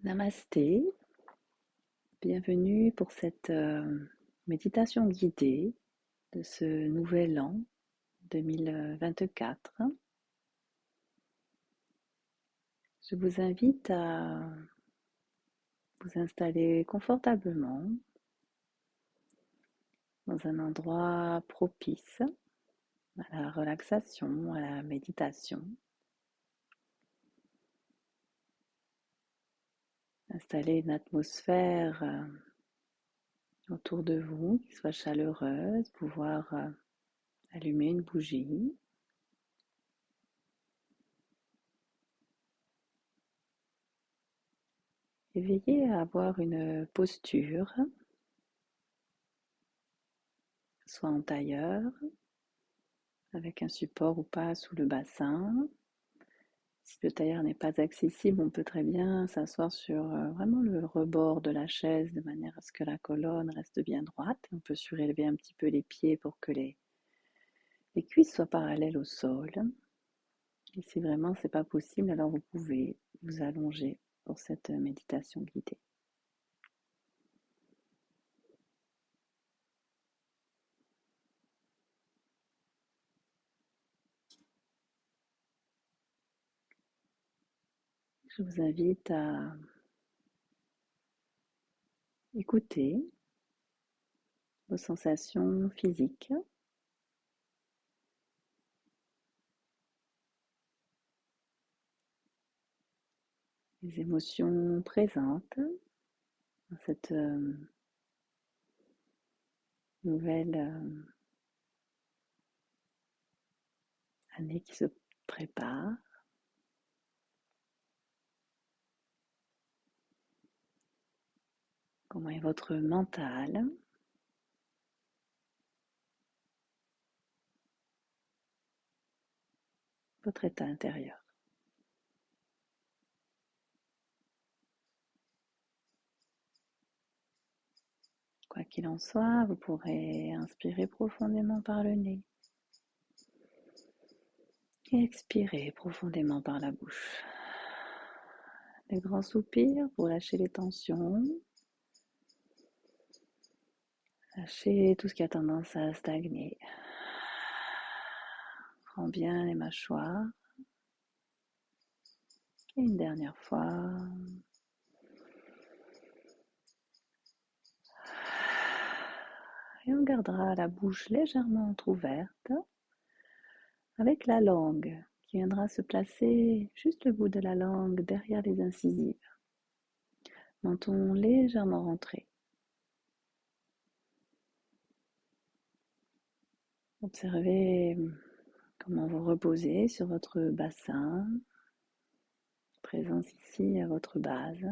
Namasté, bienvenue pour cette méditation guidée de ce nouvel an 2024. Je vous invite à vous installer confortablement dans un endroit propice à la relaxation, à la méditation. Installer une atmosphère autour de vous qui soit chaleureuse, pouvoir allumer une bougie. Et veillez à avoir une posture, soit en tailleur, avec un support ou pas sous le bassin. Si le tailleur n'est pas accessible, on peut très bien s'asseoir sur vraiment le rebord de la chaise de manière à ce que la colonne reste bien droite. On peut surélever un petit peu les pieds pour que les cuisses soient parallèles au sol. Et si vraiment c'est pas possible, alors vous pouvez vous allonger pour cette méditation guidée. Je vous invite à écouter vos sensations physiques, les émotions présentes dans cette nouvelle année qui se prépare. Comment est votre mental? Votre état intérieur. Quoi qu'il en soit, vous pourrez inspirer profondément par le nez et expirer profondément par la bouche. Des grands soupirs pour lâcher les tensions, lâcher tout ce qui a tendance à stagner. Prends bien les mâchoires. Et une dernière fois. Et on gardera la bouche légèrement entrouverte avec la langue qui viendra se placer juste le bout de la langue derrière les incisives. Menton légèrement rentré. Observez comment vous reposez sur votre bassin, présence ici à votre base,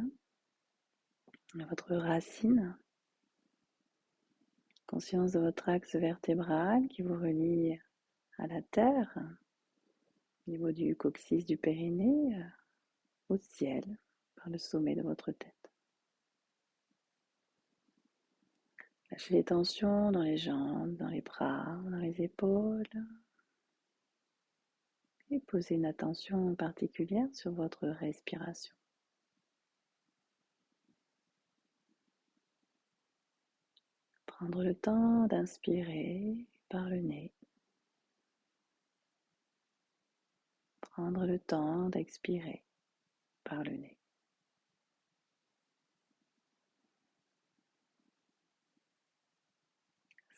à votre racine. Conscience de votre axe vertébral qui vous relie à la terre, au niveau du coccyx du périnée, au ciel, par le sommet de votre tête. Lâchez les tensions dans les jambes, dans les bras, dans les épaules. Et posez une attention particulière sur votre respiration. Prendre le temps d'inspirer par le nez. Prendre le temps d'expirer par le nez.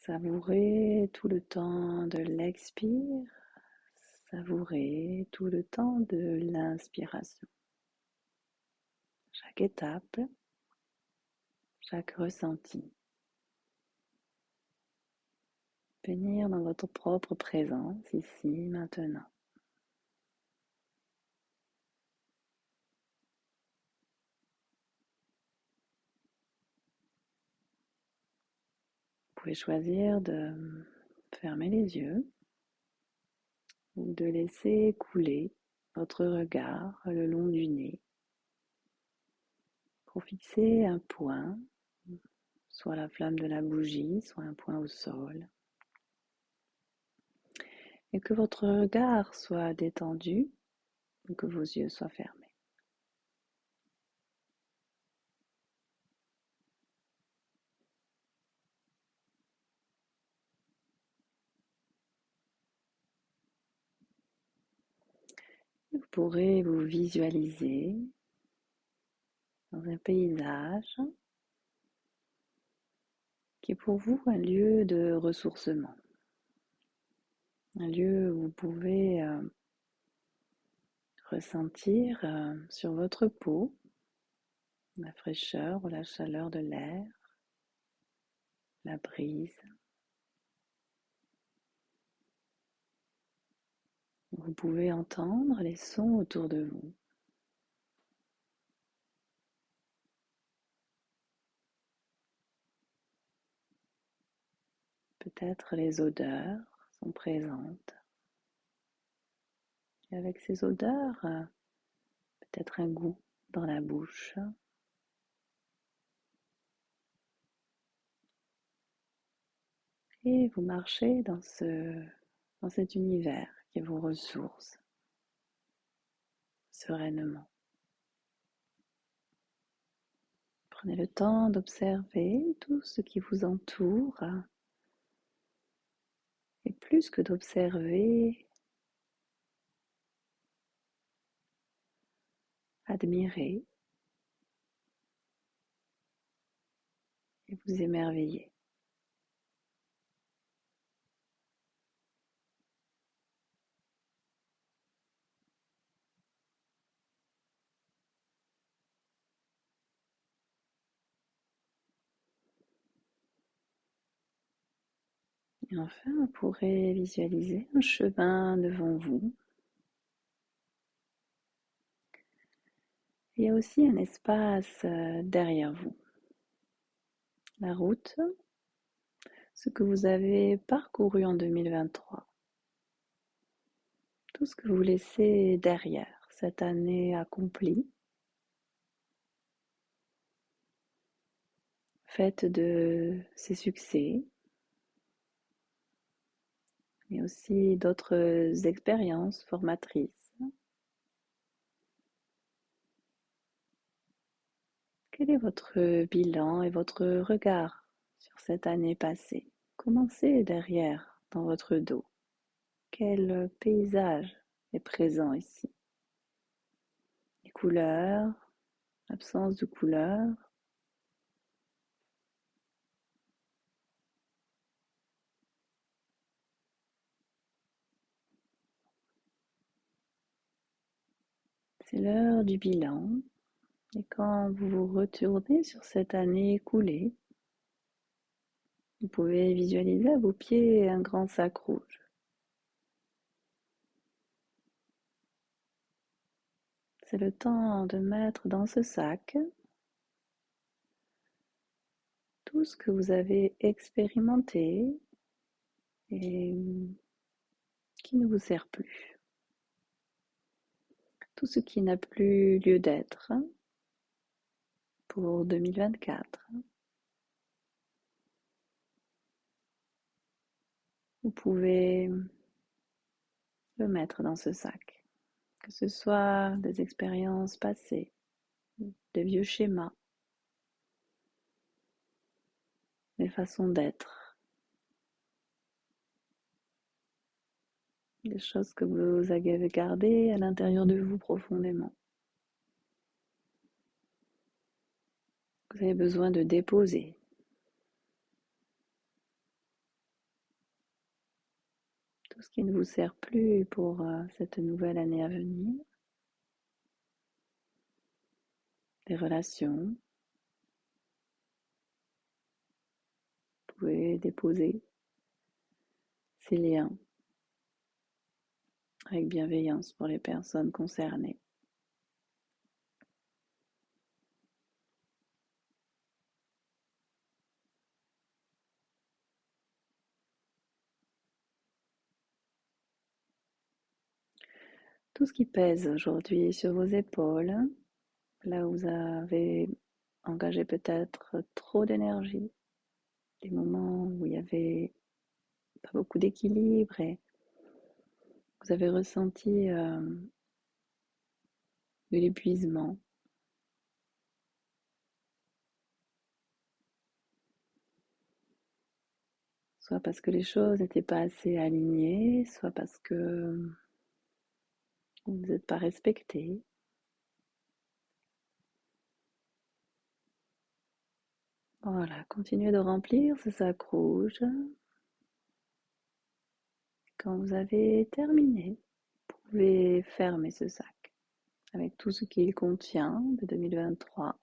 Savourez tout le temps de l'expire. Savourez tout le temps de l'inspiration. Chaque étape, chaque ressenti. Venir dans votre propre présence ici, maintenant. Vous pouvez choisir de fermer les yeux ou de laisser couler votre regard le long du nez pour fixer un point, soit la flamme de la bougie, soit un point au sol. Et que votre regard soit détendu ou que vos yeux soient fermés. Vous pourrez vous visualiser dans un paysage qui est pour vous un lieu de ressourcement, un lieu où vous pouvez ressentir sur votre peau la fraîcheur ou la chaleur de l'air, la brise. Vous pouvez entendre les sons autour de vous. Peut-être les odeurs sont présentes. Et avec ces odeurs, peut-être un goût dans la bouche. Et vous marchez dans cet univers qui vous ressource sereinement. Prenez le temps d'observer tout ce qui vous entoure. Et plus que d'observer, admirer et vous émerveiller. Et enfin, vous pourrez visualiser un chemin devant vous. Il y a aussi un espace derrière vous. La route, ce que vous avez parcouru en 2023. Tout ce que vous laissez derrière cette année accomplie, faite de ses succès, mais aussi d'autres expériences formatrices. Quel est votre bilan et votre regard sur cette année passée? Commencez derrière, dans votre dos. Quel paysage est présent ici? Les couleurs, l'absence de couleurs. C'est l'heure du bilan. Et quand vous vous retournez sur cette année écoulée, vous pouvez visualiser à vos pieds un grand sac rouge. C'est le temps de mettre dans ce sac tout ce que vous avez expérimenté et qui ne vous sert plus. Tout ce qui n'a plus lieu d'être pour 2024. Vous pouvez le mettre dans ce sac, que ce soit des expériences passées, des vieux schémas, des façons d'être, des choses que vous avez gardées à l'intérieur de vous profondément. Vous avez besoin de déposer. Tout ce qui ne vous sert plus pour cette nouvelle année à venir. Des relations. Vous pouvez déposer ces liens avec bienveillance pour les personnes concernées. Tout ce qui pèse aujourd'hui sur vos épaules, là où vous avez engagé peut-être trop d'énergie, des moments où il y avait pas beaucoup d'équilibre et vous avez ressenti de l'épuisement. Soit parce que les choses n'étaient pas assez alignées, soit parce que Vous n'êtes pas respecté. Voilà, continuez de remplir ce sac rouge. Quand vous avez terminé, vous pouvez fermer ce sac avec tout ce qu'il contient de 2023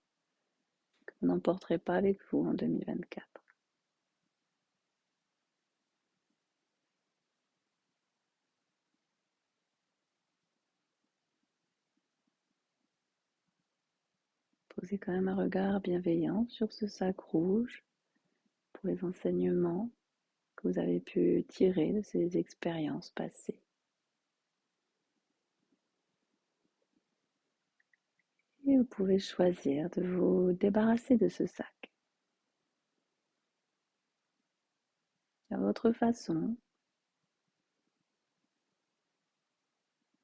que vous n'emporterez pas avec vous en 2024. Posez quand même un regard bienveillant sur ce sac rouge pour les enseignements que vous avez pu tirer de ces expériences passées. Et vous pouvez choisir de vous débarrasser de ce sac à votre façon.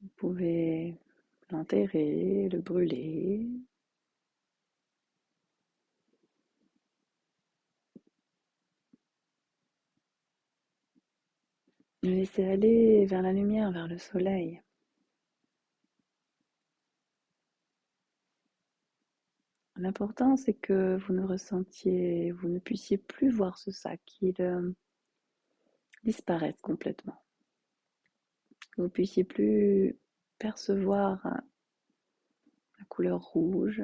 Vous pouvez l'enterrer, le brûler. Le laisser aller vers la lumière, vers le soleil. L'important, c'est que vous ne puissiez plus voir ce sac, qu'il disparaisse complètement. Que vous ne puissiez plus percevoir la couleur rouge.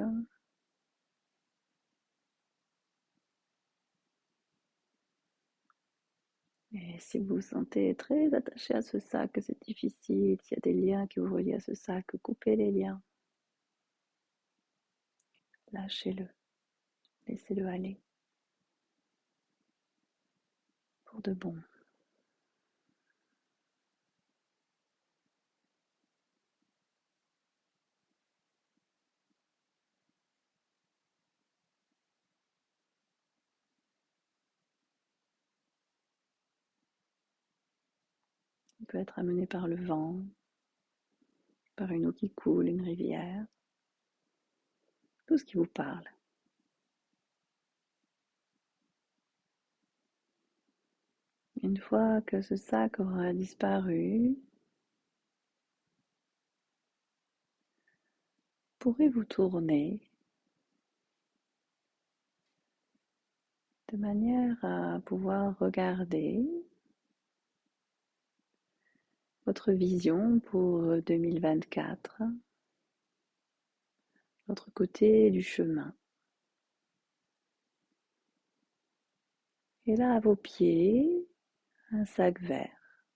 Et si vous vous sentez très attaché à ce sac, que c'est difficile, s'il y a des liens qui vous relient à ce sac, coupez les liens. Lâchez-le. Laissez-le aller. Pour de bon. Il peut être amené par le vent, par une eau qui coule, une rivière. Tout ce qui vous parle. Une fois que ce sac aura disparu, pourrez-vous tourner de manière à pouvoir regarder votre vision pour 2024, l'autre côté du chemin. Et là, à vos pieds, un sac vert.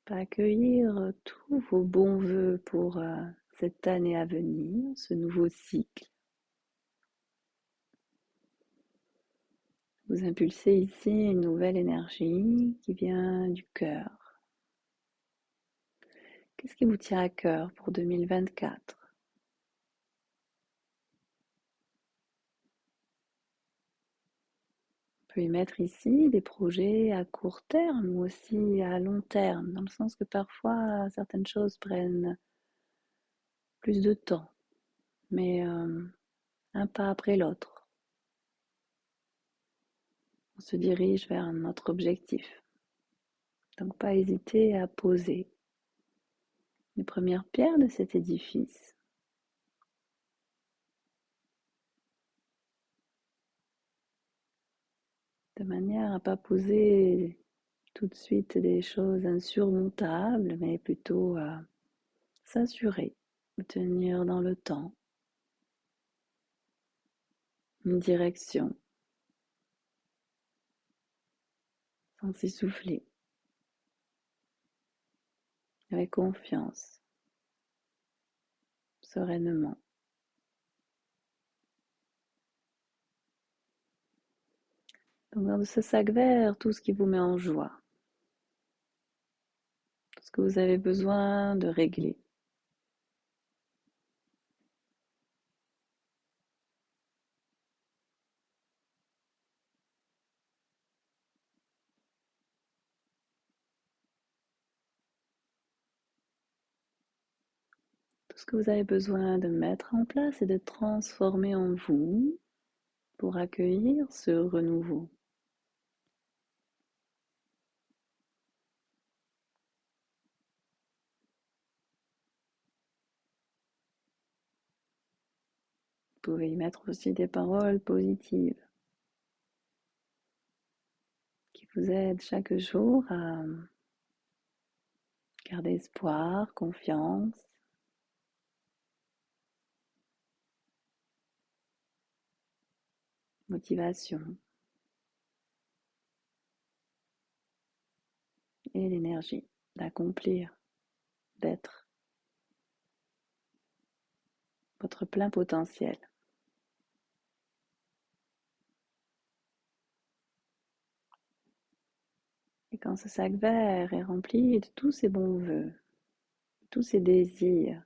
Pour accueillir tous vos bons voeux pour cette année à venir, ce nouveau cycle. Vous impulsez ici une nouvelle énergie qui vient du cœur. Qu'est-ce qui vous tient à cœur pour 2024? On peut y mettre ici des projets à court terme ou aussi à long terme, dans le sens que parfois certaines choses prennent plus de temps, mais un pas après l'autre. On se dirige vers notre objectif. Donc pas hésiter à poser les premières pierres de cet édifice. De manière à ne pas poser tout de suite des choses insurmontables, mais plutôt à s'assurer de tenir dans le temps une direction sans s'essouffler, avec confiance, sereinement. Donc dans ce sac vert, tout ce qui vous met en joie, tout ce que vous avez besoin de régler. Tout ce que vous avez besoin de mettre en place et de transformer en vous pour accueillir ce renouveau. pouvez y mettre aussi des paroles positives qui vous aident chaque jour à garder espoir, confiance, motivation et l'énergie d'accomplir, d'être votre plein potentiel. Et quand ce sac vert est rempli de tous ces bons voeux, tous ces désirs,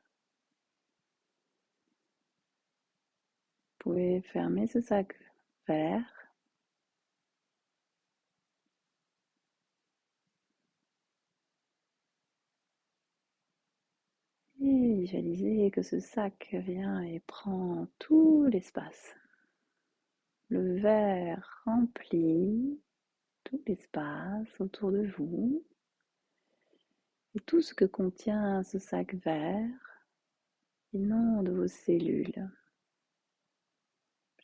vous pouvez fermer ce sac vert et visualisez que ce sac vient et prend tout l'espace. Le verre remplit tout l'espace autour de vous et tout ce que contient ce sac vert inonde vos cellules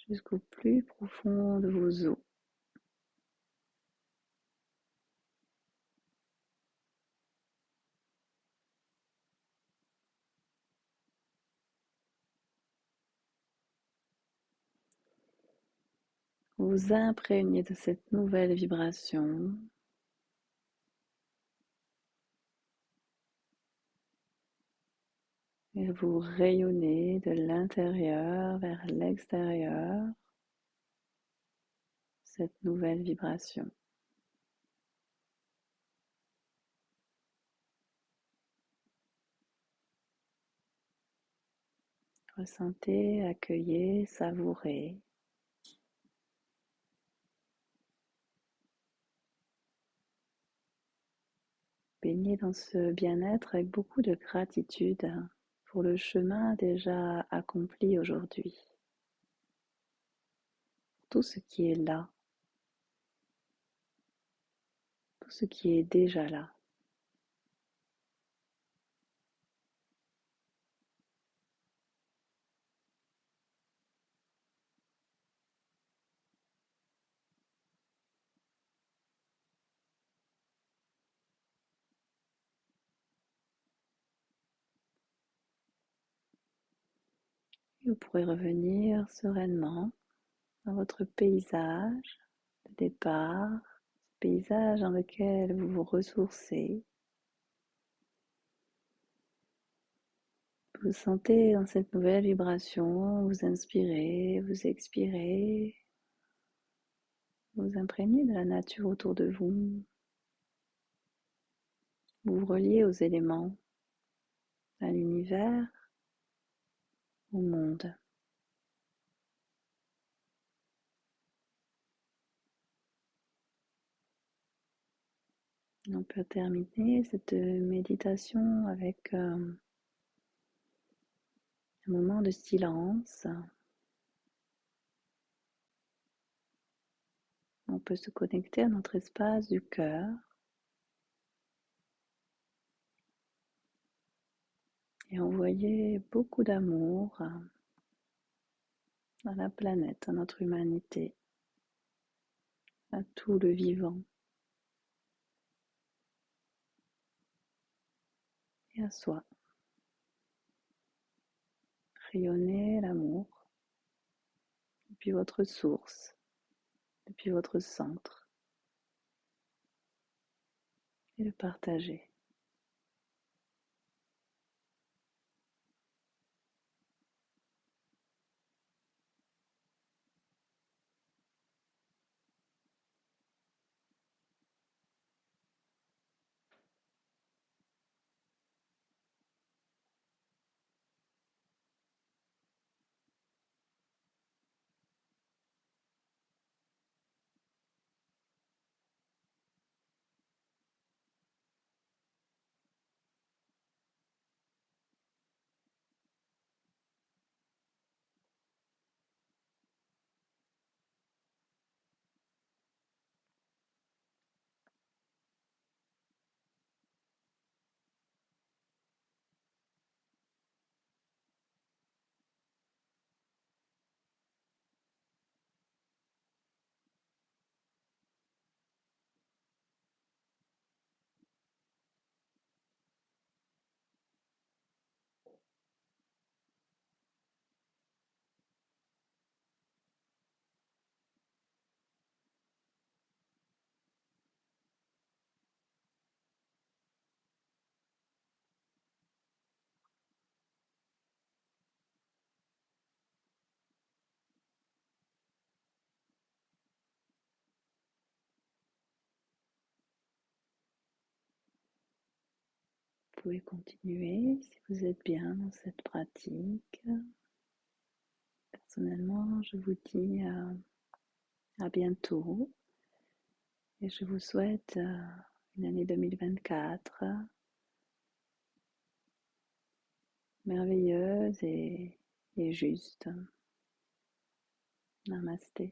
jusqu'au plus profond de vos os. Vous vous imprégnez de cette nouvelle vibration et vous rayonnez de l'intérieur vers l'extérieur cette nouvelle vibration. Ressentez, accueillez, savourez. Baignez dans ce bien-être avec beaucoup de gratitude pour le chemin déjà accompli aujourd'hui. Tout ce qui est là, tout ce qui est déjà là. Et vous pourrez revenir sereinement dans votre paysage de départ, ce paysage dans lequel vous vous ressourcez. Vous sentez dans cette nouvelle vibration, vous inspirez, vous expirez, vous imprégnez de la nature autour de vous, vous vous reliez aux éléments, à l'univers, au monde. On peut terminer cette méditation avec un moment de silence. On peut se connecter à notre espace du cœur et envoyer beaucoup d'amour à la planète, à notre humanité, à tout le vivant et à soi. Rayonnez l'amour depuis votre source, depuis votre centre et le partager. pouvez continuer si vous êtes bien dans cette pratique. Personnellement, je vous dis à bientôt et je vous souhaite une année 2024 merveilleuse et juste. Namasté.